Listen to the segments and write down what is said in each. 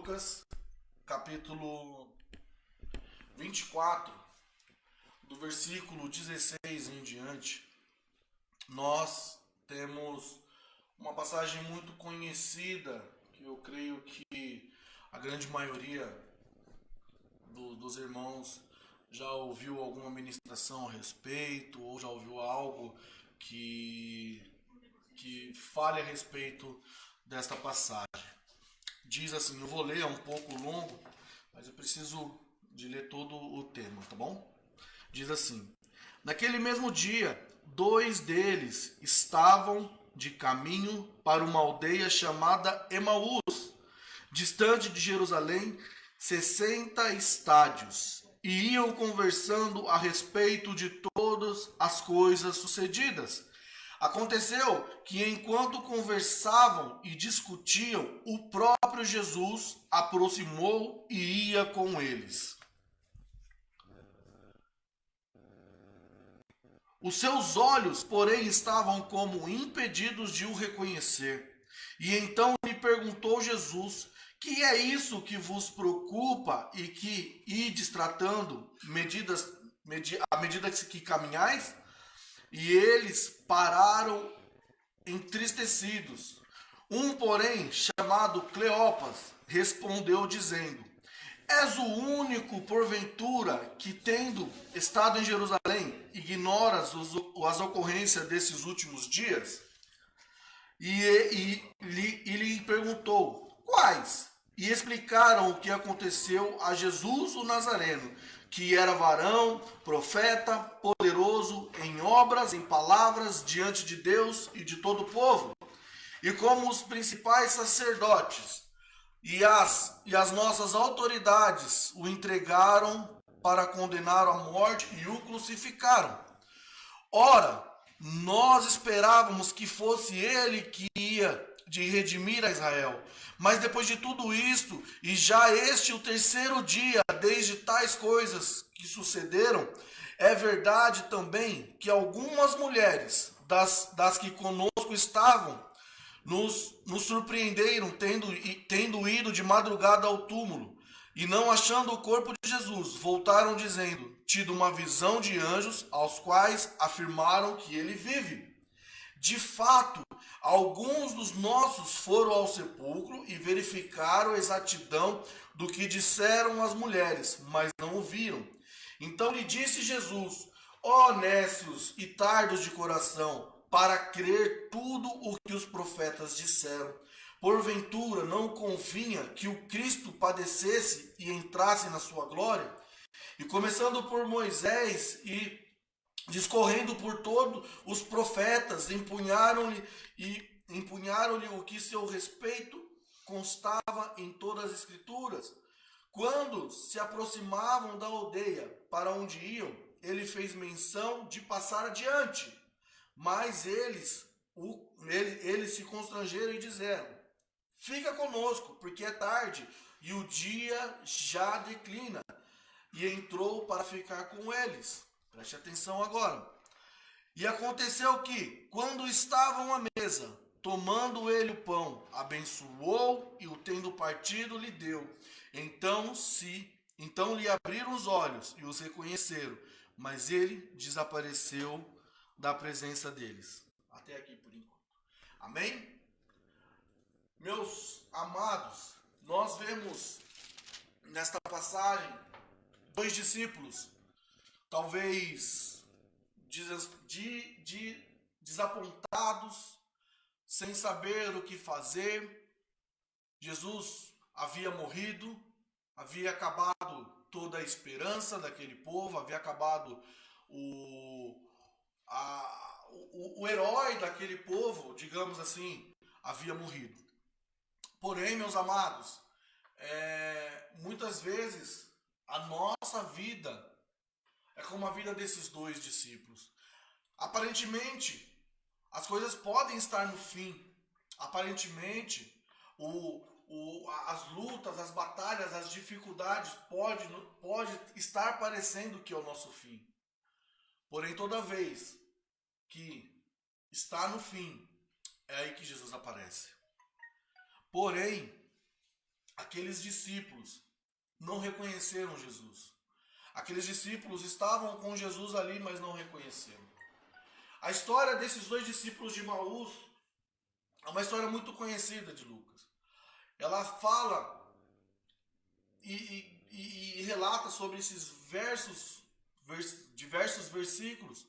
Lucas, capítulo 24, do versículo 16 em diante, nós temos uma passagem muito conhecida, que eu creio que a grande maioria dos irmãos já ouviu alguma ministração a respeito, ou já ouviu algo que fale a respeito desta passagem. Diz assim, eu vou ler, é um pouco longo, mas eu preciso de ler todo o tema, tá bom? Diz assim, naquele mesmo dia, 2 deles estavam de caminho para uma aldeia chamada Emaús, distante de Jerusalém, 60 estádios, e iam conversando a respeito de todas as coisas sucedidas. Aconteceu que enquanto conversavam e discutiam, o próprio Jesus aproximou e ia com eles. Os seus olhos, porém, estavam como impedidos de o reconhecer. E então lhe perguntou Jesus, que é isso que vos preocupa e que ides tratando à medida que caminhais? E eles pararam entristecidos. Um, porém, chamado Cleopas, respondeu dizendo, és o único, porventura, que tendo estado em Jerusalém, ignoras as ocorrências desses últimos dias? E lhe perguntou, quais? E explicaram o que aconteceu a Jesus o Nazareno, que era varão, profeta, poderoso em obras, em palavras, diante de Deus e de todo o povo. E como os principais sacerdotes e as nossas autoridades o entregaram para condenar à morte e o crucificaram. Ora, nós esperávamos que fosse ele que ia de redimir a Israel. Mas depois de tudo isto, e já este o terceiro dia desde tais coisas que sucederam, é verdade também que algumas mulheres das que conosco estavam nos surpreenderam tendo ido de madrugada ao túmulo e não achando o corpo de Jesus, voltaram dizendo, tido uma visão de anjos, aos quais afirmaram que ele vive. De fato, alguns dos nossos foram ao sepulcro e verificaram a exatidão do que disseram as mulheres, mas não o viram. Então lhe disse Jesus, ó nécios e tardos de coração, para crer tudo o que os profetas disseram. Porventura não convinha que o Cristo padecesse e entrasse na sua glória? E começando por Moisés e discorrendo por todos os profetas, empunharam-lhe o que seu respeito constava em todas as escrituras. Quando se aproximavam da aldeia para onde iam, ele fez menção de passar adiante. Mas eles se constrangeram e disseram, fica conosco, porque é tarde e o dia já declina. E entrou para ficar com eles. Preste atenção agora. E aconteceu que, quando estavam à mesa, tomando ele o pão, abençoou e o tendo partido lhe deu. Então lhe abriram os olhos e os reconheceram, mas ele desapareceu da presença deles. Até aqui por enquanto. Amém? Meus amados, nós vemos nesta passagem 2 discípulos, talvez desapontados, sem saber o que fazer. Jesus havia morrido, havia acabado toda a esperança daquele povo, havia acabado o herói daquele povo, digamos assim, havia morrido. Porém, meus amados, muitas vezes a nossa vida é como a vida desses 2 discípulos. Aparentemente, as coisas podem estar no fim. Aparentemente, as lutas, as batalhas, as dificuldades pode estar parecendo que é o nosso fim. Porém, toda vez que está no fim, é aí que Jesus aparece. Porém, aqueles discípulos não reconheceram Jesus. Aqueles discípulos estavam com Jesus ali, mas não reconheceram. A história desses dois discípulos de Emaús é uma história muito conhecida de Lucas. Ela fala e relata sobre esses diversos versículos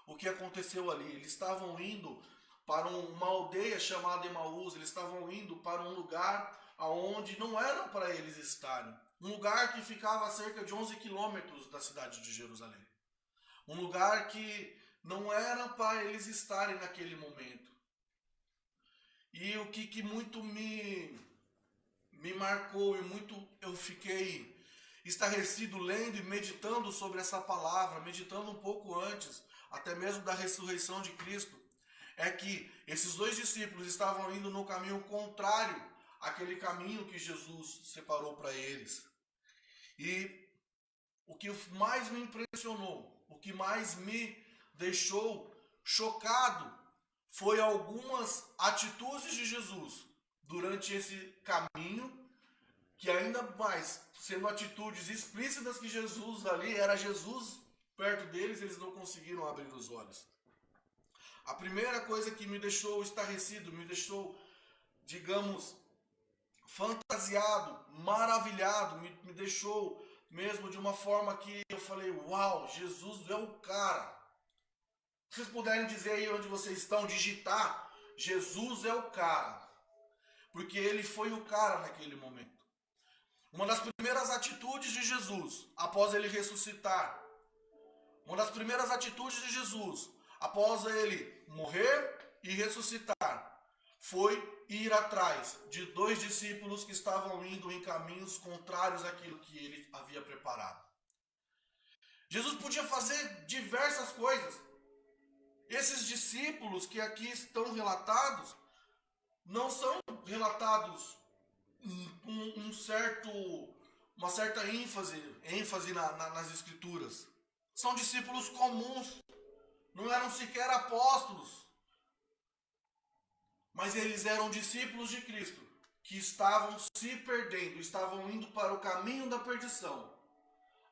o que aconteceu ali. Eles estavam indo para uma aldeia chamada Emaús, eles estavam indo para um lugar aonde não era para eles estarem. Um lugar que ficava a cerca de 11 quilômetros da cidade de Jerusalém. Um lugar que não era para eles estarem naquele momento. E o que muito me marcou e muito eu fiquei estarrecido lendo e meditando sobre essa palavra, meditando um pouco antes, até mesmo da ressurreição de Cristo, é que esses dois discípulos estavam indo no caminho contrário àquele caminho que Jesus separou para eles. E o que mais me impressionou, o que mais me deixou chocado, foi algumas atitudes de Jesus durante esse caminho, que ainda mais, sendo atitudes explícitas que Jesus ali, era Jesus perto deles, eles não conseguiram abrir os olhos. A primeira coisa que me deixou estarrecido, me deixou, digamos, fantasiado, maravilhado, me deixou mesmo de uma forma que eu falei, uau, Jesus é o cara. Se vocês puderem dizer aí onde vocês estão, digitar, Jesus é o cara. Porque ele foi o cara naquele momento. Uma das primeiras atitudes de Jesus, após ele ressuscitar, uma das primeiras atitudes de Jesus, após ele morrer e ressuscitar, foi ir atrás de dois discípulos que estavam indo em caminhos contrários àquilo que ele havia preparado. Jesus podia fazer diversas coisas. Esses discípulos que aqui estão relatados, não são relatados com uma certa ênfase nas escrituras. São discípulos comuns, não eram sequer apóstolos, mas eles eram discípulos de Cristo, que estavam se perdendo, estavam indo para o caminho da perdição.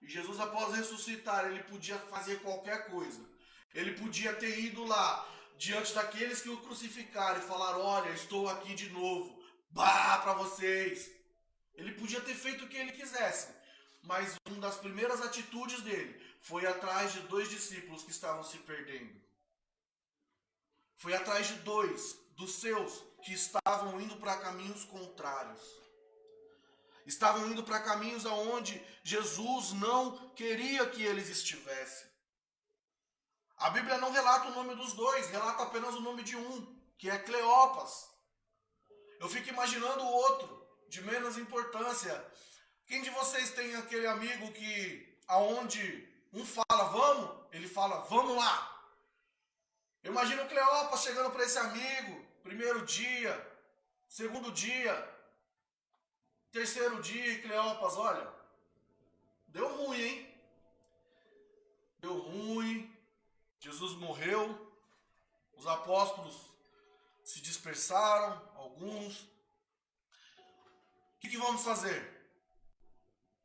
E Jesus, após ressuscitar, ele podia fazer qualquer coisa. Ele podia ter ido lá, diante daqueles que o crucificaram, e falar, olha, estou aqui de novo, para vocês. Ele podia ter feito o que ele quisesse, mas uma das primeiras atitudes dele foi atrás de dois discípulos que estavam se perdendo. Foi atrás de dois dos seus que estavam indo para caminhos contrários. Estavam indo para caminhos aonde Jesus não queria que eles estivessem. A Bíblia não relata o nome dos dois, relata apenas o nome de um, que é Cleopas. Eu fico imaginando o outro, de menos importância. Quem de vocês tem aquele amigo que, aonde um fala vamos, ele fala vamos lá. Eu imagino o Cleopas chegando para esse amigo, primeiro dia, segundo dia, terceiro dia, e Cleopas, olha, deu ruim, hein? Deu ruim, Jesus morreu, os apóstolos se dispersaram, alguns. O que vamos fazer?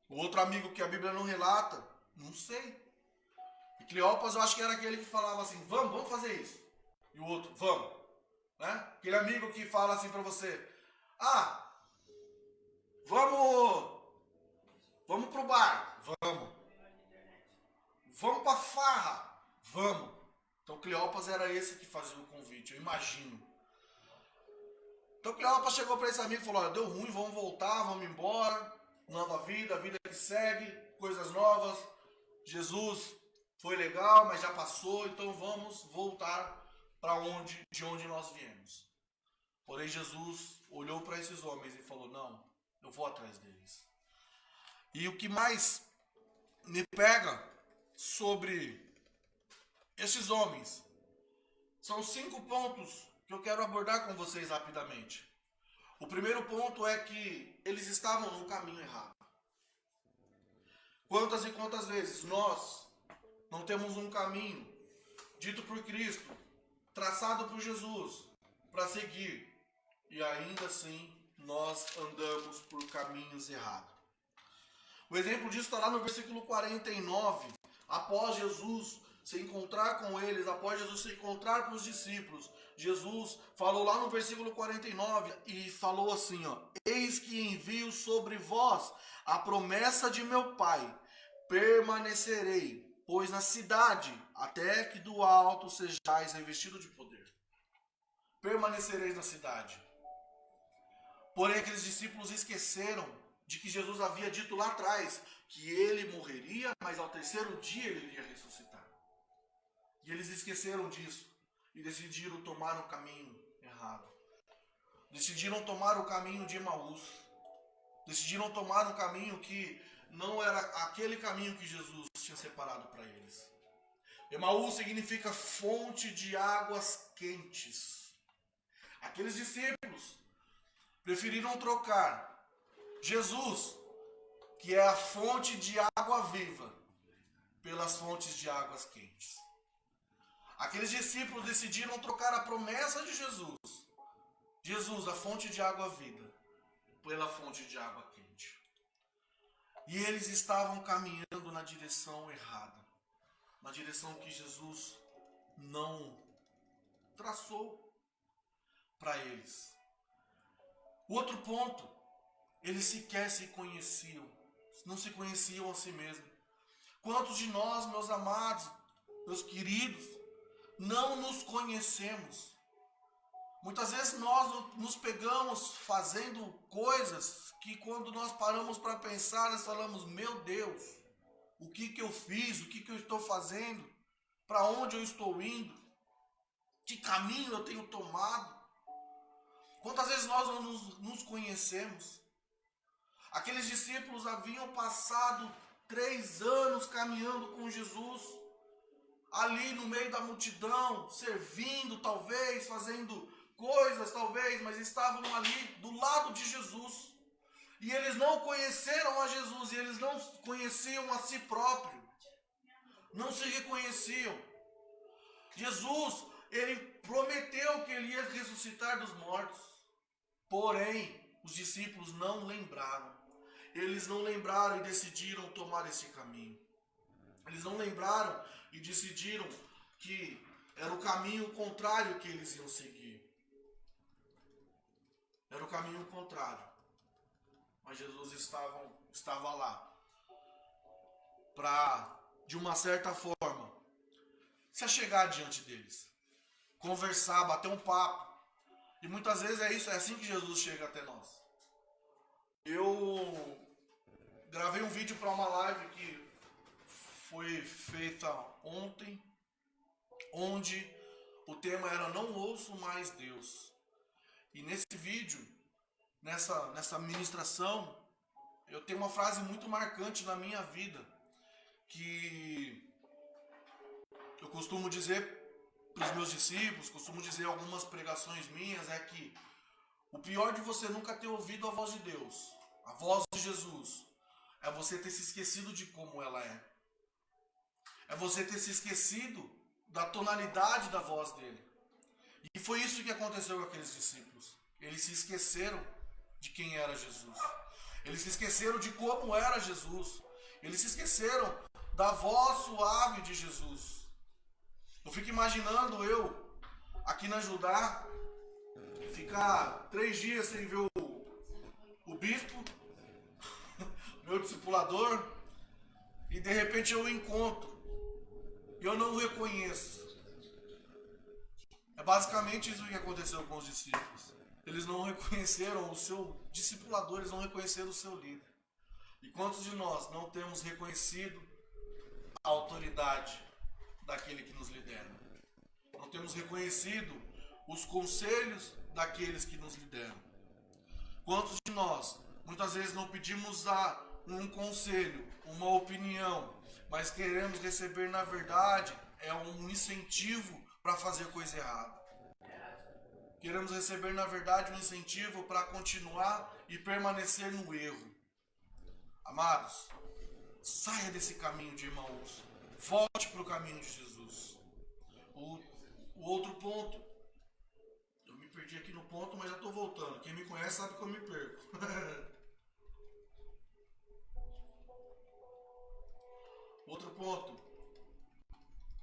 O outro amigo que a Bíblia não relata, não sei. E Cleopas, eu acho que era aquele que falava assim, vamos fazer isso. E o outro, vamos. Né? Aquele amigo que fala assim pra você, vamos pro bar, vamos pra farra, vamos. Então Cleopas era esse que fazia o convite, eu imagino. Então Cleopas chegou para esse amigo e falou, olha, deu ruim, vamos voltar, vamos embora, nova vida, a vida que segue, coisas novas, Jesus foi legal, mas já passou, então vamos voltar para de onde nós viemos. Porém Jesus olhou para esses homens e falou, não, eu vou atrás deles. E o que mais me pega sobre esses homens são 5 pontos que eu quero abordar com vocês rapidamente. O primeiro ponto é que eles estavam no caminho errado. Quantas e quantas vezes nós não temos um caminho dito por Cristo, traçado por Jesus, para seguir, e ainda assim nós andamos por caminhos errados. O exemplo disso está lá no versículo 49. Após Jesus se encontrar com eles, após Jesus se encontrar com os discípulos, Jesus falou lá no versículo 49 e falou assim, ó: eis que envio sobre vós a promessa de meu Pai, permanecerei, pois na cidade, até que do alto sejais revestido de poder. Permanecereis na cidade. Porém, aqueles discípulos esqueceram de que Jesus havia dito lá atrás que ele morreria, mas ao terceiro dia ele iria ressuscitar. E eles esqueceram disso e decidiram tomar um caminho errado. Decidiram tomar o caminho de Emaús. Decidiram tomar um caminho que não era aquele caminho que Jesus tinha separado para eles. Emaús significa fonte de águas quentes. Aqueles discípulos preferiram trocar Jesus, que é a fonte de água viva, pelas fontes de águas quentes. Aqueles discípulos decidiram trocar a promessa de Jesus, a fonte de água viva, pela fonte de água quente. E eles estavam caminhando na direção errada, na direção que Jesus não traçou para eles. O outro ponto, eles sequer se conheciam, não se conheciam a si mesmos. Quantos de nós, meus amados, meus queridos, não nos conhecemos? Muitas vezes nós nos pegamos fazendo coisas que quando nós paramos para pensar, nós falamos, meu Deus, o que eu fiz, o que eu estou fazendo, para onde eu estou indo, que caminho eu tenho tomado? Quantas vezes nós não nos conhecemos? Aqueles discípulos haviam passado 3 anos caminhando com Jesus, ali no meio da multidão, servindo talvez, fazendo coisas talvez, mas estavam ali do lado de Jesus. E eles não conheceram a Jesus, e eles não conheciam a si próprio, não se reconheciam. Jesus, ele prometeu que ele ia ressuscitar dos mortos, porém, os discípulos não lembraram. Eles não lembraram e decidiram tomar esse caminho. Eles não lembraram e decidiram que era o caminho contrário que eles iam seguir. Era o caminho contrário. Mas Jesus estava lá para, de uma certa forma, se achegar diante deles, conversar, bater um papo. E muitas vezes é assim que Jesus chega até nós. Eu gravei um vídeo para uma live que foi feita ontem, onde o tema era Não Ouço Mais Deus. E nesse vídeo, nessa ministração, eu tenho uma frase muito marcante na minha vida, que eu costumo dizer para os meus discípulos, costumo dizer algumas pregações minhas, é que o pior de você nunca ter ouvido a voz de Deus, a voz de Jesus, é você ter se esquecido de como ela é. É você ter se esquecido da tonalidade da voz dele. E foi isso que aconteceu com aqueles discípulos. Eles se esqueceram de quem era Jesus. Eles se esqueceram de como era Jesus. Eles se esqueceram da voz suave de Jesus. Eu fico imaginando eu, aqui na Judá, ficar 3 dias sem ver o bispo, meu discipulador, e de repente eu o encontro e eu não o reconheço. É basicamente isso que aconteceu com os discípulos. Eles não reconheceram o seu discipulador, eles não reconheceram o seu líder. E quantos de nós não temos reconhecido a autoridade daquele que nos lidera? Não temos reconhecido os conselhos daqueles que nos lideram? Quantos de nós muitas vezes não pedimos um conselho, uma opinião, mas queremos receber, na verdade, um incentivo para fazer coisa errada? Queremos receber, na verdade, um incentivo para continuar e permanecer no erro. Amados, saia desse caminho de Emaús. Volte para o caminho de Jesus. O outro ponto, eu me perdi. perdi aqui no ponto, mas já estou voltando. Quem me conhece sabe que eu me perco. Outro ponto.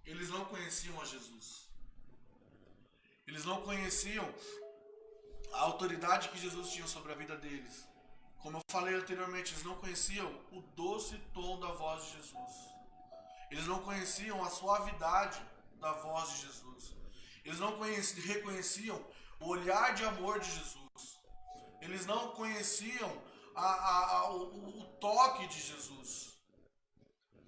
Eles não conheciam a Jesus. Eles não conheciam a autoridade que Jesus tinha sobre a vida deles. Como eu falei anteriormente, eles não conheciam o doce tom da voz de Jesus. Eles não conheciam a suavidade da voz de Jesus. Eles não reconheciam o olhar de amor de Jesus. Eles não conheciam o toque de Jesus.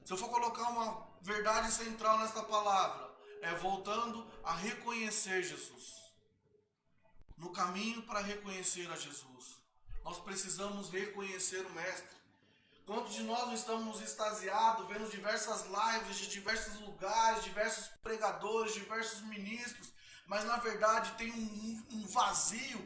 Se eu for colocar uma verdade central nesta palavra, é voltando a reconhecer Jesus. No caminho para reconhecer a Jesus, nós precisamos reconhecer o Mestre. Quantos de nós não estamos extasiados, vendo diversas lives de diversos lugares, diversos pregadores, diversos ministros, mas na verdade tem um vazio,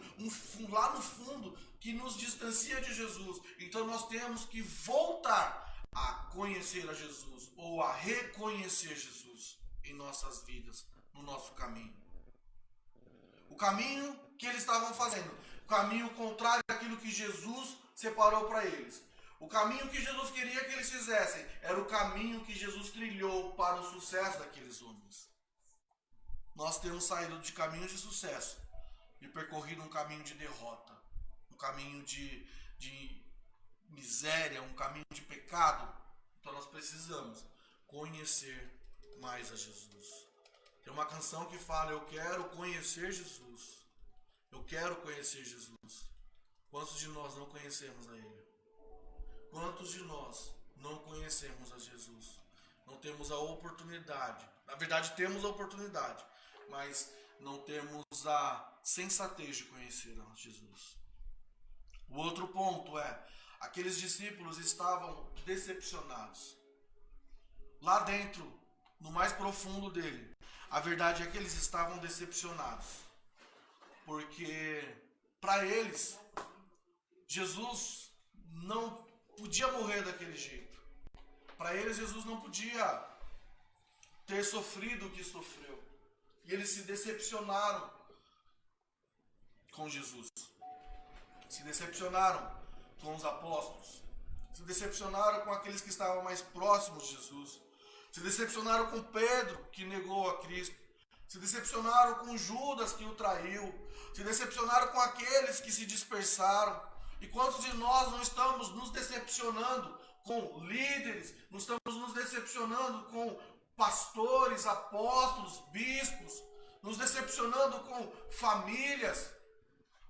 lá no fundo, que nos distancia de Jesus. Então nós temos que voltar a conhecer a Jesus, ou a reconhecer Jesus em nossas vidas, no nosso caminho. O caminho que eles estavam fazendo, o caminho contrário àquilo que Jesus separou para eles. O caminho que Jesus queria que eles fizessem era o caminho que Jesus trilhou para o sucesso daqueles homens. Nós temos saído de caminhos de sucesso e percorrido um caminho de derrota, um caminho de miséria, um caminho de pecado. Então nós precisamos conhecer mais a Jesus. Tem uma canção que fala: eu quero conhecer Jesus. Eu quero conhecer Jesus. Quantos de nós não conhecemos a Ele? Quantos de nós não conhecemos a Jesus? Não temos a oportunidade. Na verdade, temos a oportunidade, mas não temos a sensatez de conhecer a Jesus. O outro ponto é: aqueles discípulos estavam decepcionados. Lá dentro, no mais profundo dele, a verdade é que eles estavam decepcionados. Porque para eles, Jesus não podia morrer daquele jeito. Para eles, Jesus não podia ter sofrido o que sofreu. E eles se decepcionaram com Jesus. Se decepcionaram com os apóstolos. Se decepcionaram com aqueles que estavam mais próximos de Jesus. Se decepcionaram com Pedro, que negou a Cristo. Se decepcionaram com Judas, que o traiu. Se decepcionaram com aqueles que se dispersaram. E quantos de nós não estamos nos decepcionando com líderes, não estamos nos decepcionando com pastores, apóstolos, bispos, nos decepcionando com famílias?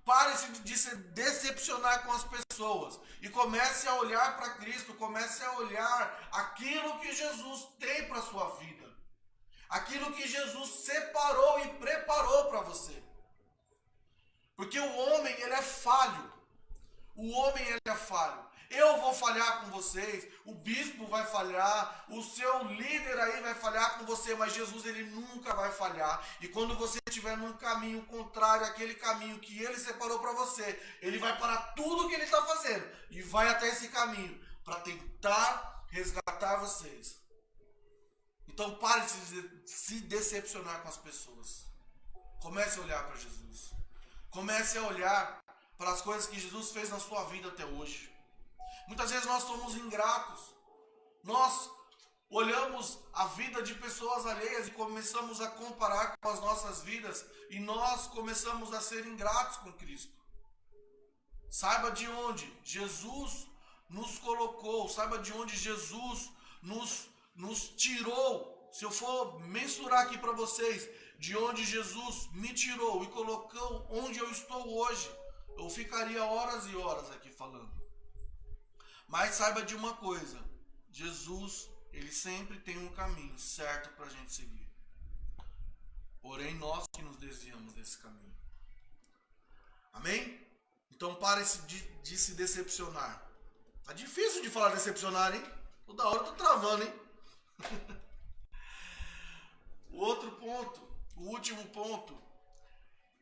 Pare-se de se decepcionar com as pessoas e comece a olhar para Cristo, comece a olhar aquilo que Jesus tem para a sua vida, aquilo que Jesus separou e preparou para você. Porque o homem, ele é falho. O homem, ele é falho. Eu vou falhar com vocês, o bispo vai falhar, o seu líder aí vai falhar com você, mas Jesus, ele nunca vai falhar. E quando você estiver num caminho contrário àquele caminho que ele separou para você, ele vai parar tudo que ele está fazendo e vai até esse caminho para tentar resgatar vocês. Então pare de se decepcionar com as pessoas. Comece a olhar para Jesus. Comece a olhar para as coisas que Jesus fez na sua vida até hoje. Muitas vezes nós somos ingratos. Nós olhamos a vida de pessoas alheias e começamos a comparar com as nossas vidas e nós começamos a ser ingratos com Cristo. Saiba de onde Jesus nos colocou, saiba de onde Jesus nos tirou. Se eu for mensurar aqui para vocês, de onde Jesus me tirou e colocou onde eu estou hoje, eu ficaria horas e horas aqui falando. Mas saiba de uma coisa: Jesus, ele sempre tem um caminho certo para a gente seguir. Porém, nós que nos desviamos desse caminho. Amém? Então pare de se decepcionar. Tá difícil de falar decepcionar, hein? Toda hora eu tô travando, hein? O outro ponto, o último ponto.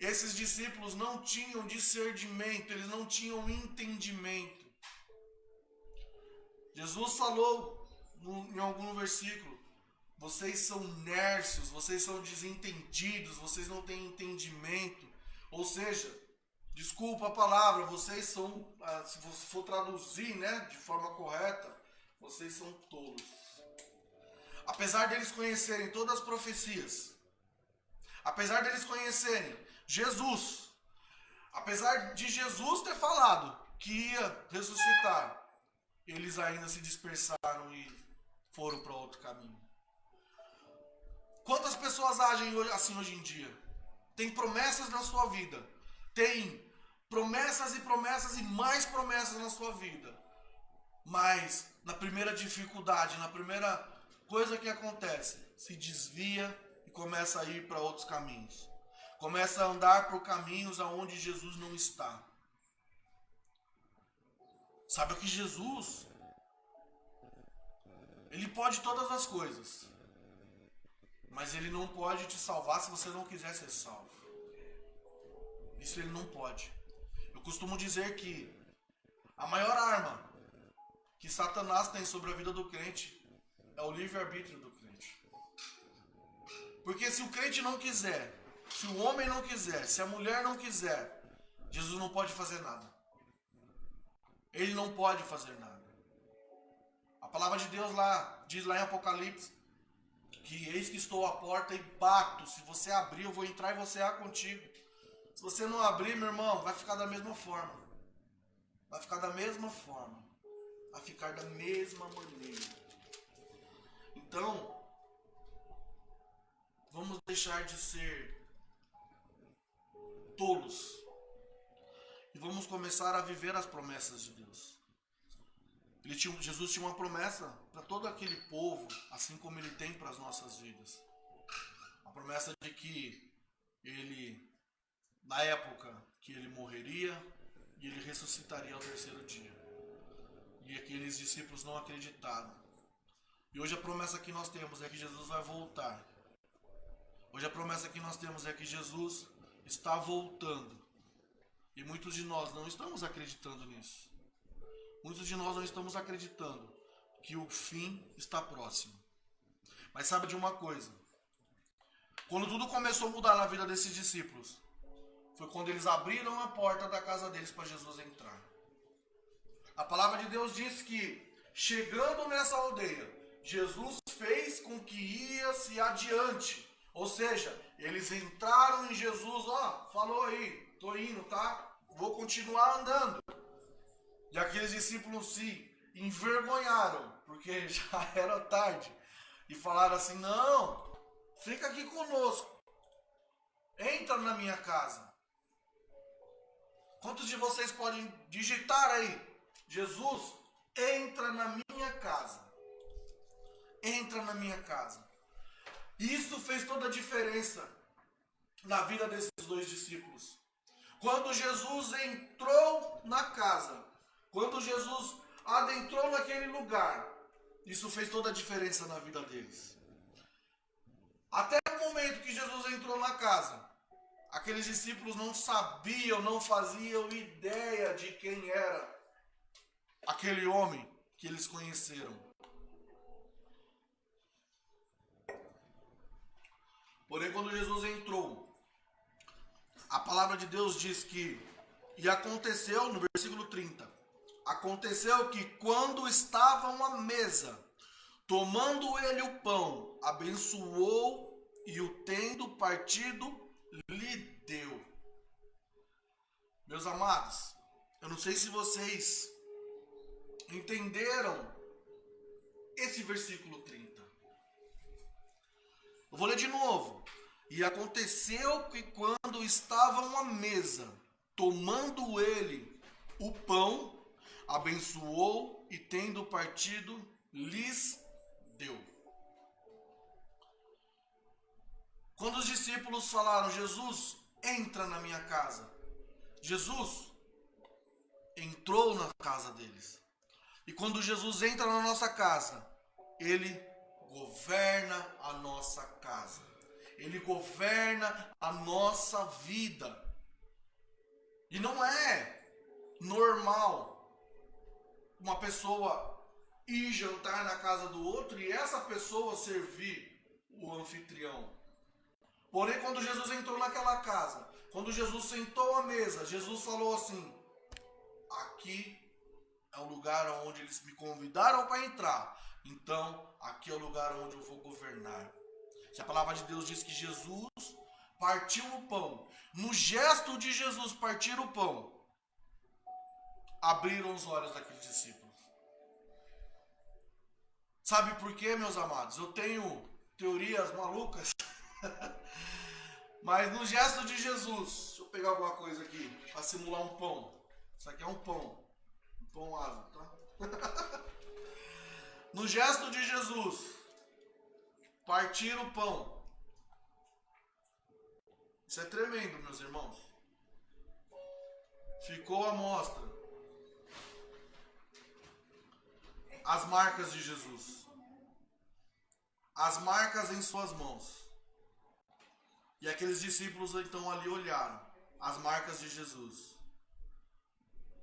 Esses discípulos não tinham discernimento, eles não tinham entendimento. Jesus falou em algum versículo: vocês são nércios, vocês são desentendidos, vocês não têm entendimento. Ou seja, desculpa a palavra, vocês são, se você for traduzir, né, de forma correta, vocês são tolos. Apesar deles conhecerem todas as profecias, apesar deles conhecerem Jesus, apesar de Jesus ter falado que ia ressuscitar, eles ainda se dispersaram e foram para outro caminho. Quantas pessoas agem assim hoje em dia? Tem promessas na sua vida. Tem promessas e promessas e mais promessas na sua vida. Mas na primeira dificuldade, na primeira coisa que acontece, se desvia e começa a ir para outros caminhos. Começa a andar por caminhos aonde Jesus não está. Sabe que Jesus, Ele pode todas as coisas. Mas Ele não pode te salvar se você não quiser ser salvo. Isso Ele não pode. Eu costumo dizer que a maior arma que Satanás tem sobre a vida do crente é o livre-arbítrio do crente. Porque se o crente não quiser, se o homem não quiser, se a mulher não quiser, Jesus não pode fazer nada. Ele não pode fazer nada. A palavra de Deus diz lá em Apocalipse que eis que estou à porta e bato. Se você abrir, eu vou entrar e vou cear contigo. Se você não abrir, meu irmão, vai ficar da mesma forma. Vai ficar da mesma forma. Vai ficar da mesma maneira. Então, vamos deixar de ser tolos. E vamos começar a viver as promessas de Deus. Jesus tinha uma promessa para todo aquele povo, assim como Ele tem para as nossas vidas. A promessa de que Ele, na época que Ele morreria, e Ele ressuscitaria ao terceiro dia. E aqueles discípulos não acreditaram. E hoje a promessa que nós temos é que Jesus vai voltar. Hoje a promessa que nós temos é que Jesus está voltando. E muitos de nós não estamos acreditando nisso. Muitos de nós não estamos acreditando que o fim está próximo. Mas sabe de uma coisa? Quando tudo começou a mudar na vida desses discípulos, foi quando eles abriram a porta da casa deles para Jesus entrar. A palavra de Deus diz que, chegando nessa aldeia, Jesus fez com que ia-se adiante. Ou seja, eles entraram em Jesus, falou aí, tô indo, tá? Vou continuar andando. E aqueles discípulos se envergonharam, porque já era tarde. E falaram assim, não, fica aqui conosco. Entra na minha casa. Quantos de vocês podem digitar aí? Jesus, entra na minha casa. Entra na minha casa. Isso fez toda a diferença na vida desses dois discípulos. Quando Jesus entrou na casa, quando Jesus adentrou naquele lugar, isso fez toda a diferença na vida deles. Até o momento que Jesus entrou na casa, aqueles discípulos não sabiam, não faziam ideia de quem era aquele homem que eles conheceram. Porém, quando Jesus entrou, a palavra de Deus diz que, e aconteceu, no versículo 30, aconteceu que quando estavam à mesa, tomando ele o pão, abençoou e o tendo partido, lhe deu. Meus amados, eu não sei se vocês entenderam esse versículo 30. Eu vou ler de novo. E aconteceu que quando estavam à mesa, tomando ele o pão, abençoou e tendo partido, lhes deu. Quando os discípulos falaram, Jesus, entra na minha casa. Jesus entrou na casa deles. E quando Jesus entra na nossa casa, Ele governa a nossa casa. Ele governa a nossa vida. E não é normal uma pessoa ir jantar na casa do outro e essa pessoa servir o anfitrião. Porém, quando Jesus entrou naquela casa, quando Jesus sentou à mesa, Jesus falou assim: aqui é o lugar onde eles me convidaram para entrar. Então, aqui é o lugar onde eu vou governar. Se a palavra de Deus diz que Jesus partiu o pão, no gesto de Jesus partir o pão, abriram os olhos daqueles discípulos. Sabe por quê, meus amados? Eu tenho teorias malucas, mas no gesto de Jesus, deixa eu pegar alguma coisa aqui para simular um pão. Isso aqui é um pão asa, tá? No gesto de Jesus, partir o pão. Isso é tremendo, meus irmãos. Ficou à mostra as marcas de Jesus. As marcas em suas mãos. E aqueles discípulos então ali olharam as marcas de Jesus.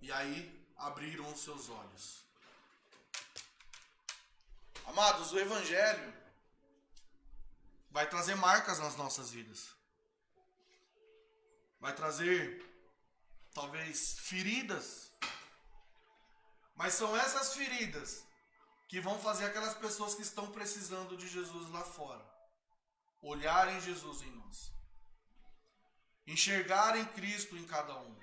E aí abriram os seus olhos. Amados, o Evangelho vai trazer marcas nas nossas vidas. Vai trazer, talvez, feridas. Mas são essas feridas que vão fazer aquelas pessoas que estão precisando de Jesus lá fora olharem Jesus em nós. Enxergarem Cristo em cada um.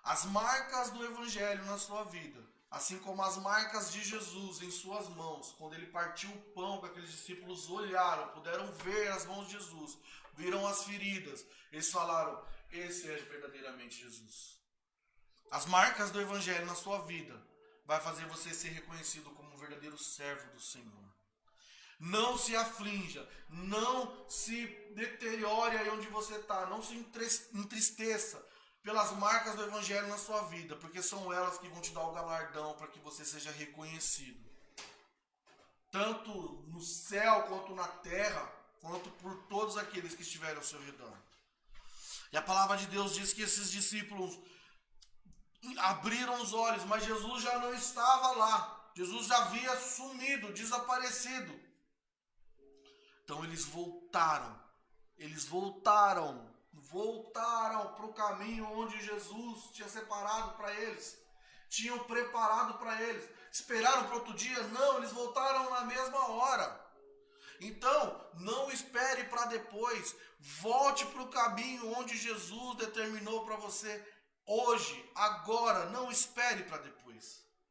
As marcas do Evangelho na sua vida, assim como as marcas de Jesus em suas mãos, quando ele partiu o pão, que aqueles discípulos olharam, puderam ver as mãos de Jesus, viram as feridas, eles falaram: esse é verdadeiramente Jesus. As marcas do Evangelho na sua vida vai fazer você ser reconhecido como um verdadeiro servo do Senhor. Não se aflinja, não se deteriore aí onde você está, não se entristeça pelas marcas do Evangelho na sua vida, porque são elas que vão te dar o galardão para que você seja reconhecido. Tanto no céu, quanto na terra, quanto por todos aqueles que estiverem ao seu redor. E a palavra de Deus diz que esses discípulos abriram os olhos, mas Jesus já não estava lá. Jesus já havia sumido, desaparecido. Então eles voltaram para o caminho onde Jesus tinha separado para eles, tinham preparado para eles. Esperaram para outro dia? Não, eles voltaram na mesma hora. Então, não espere para depois, volte para o caminho onde Jesus determinou para você hoje, agora, não espere para depois.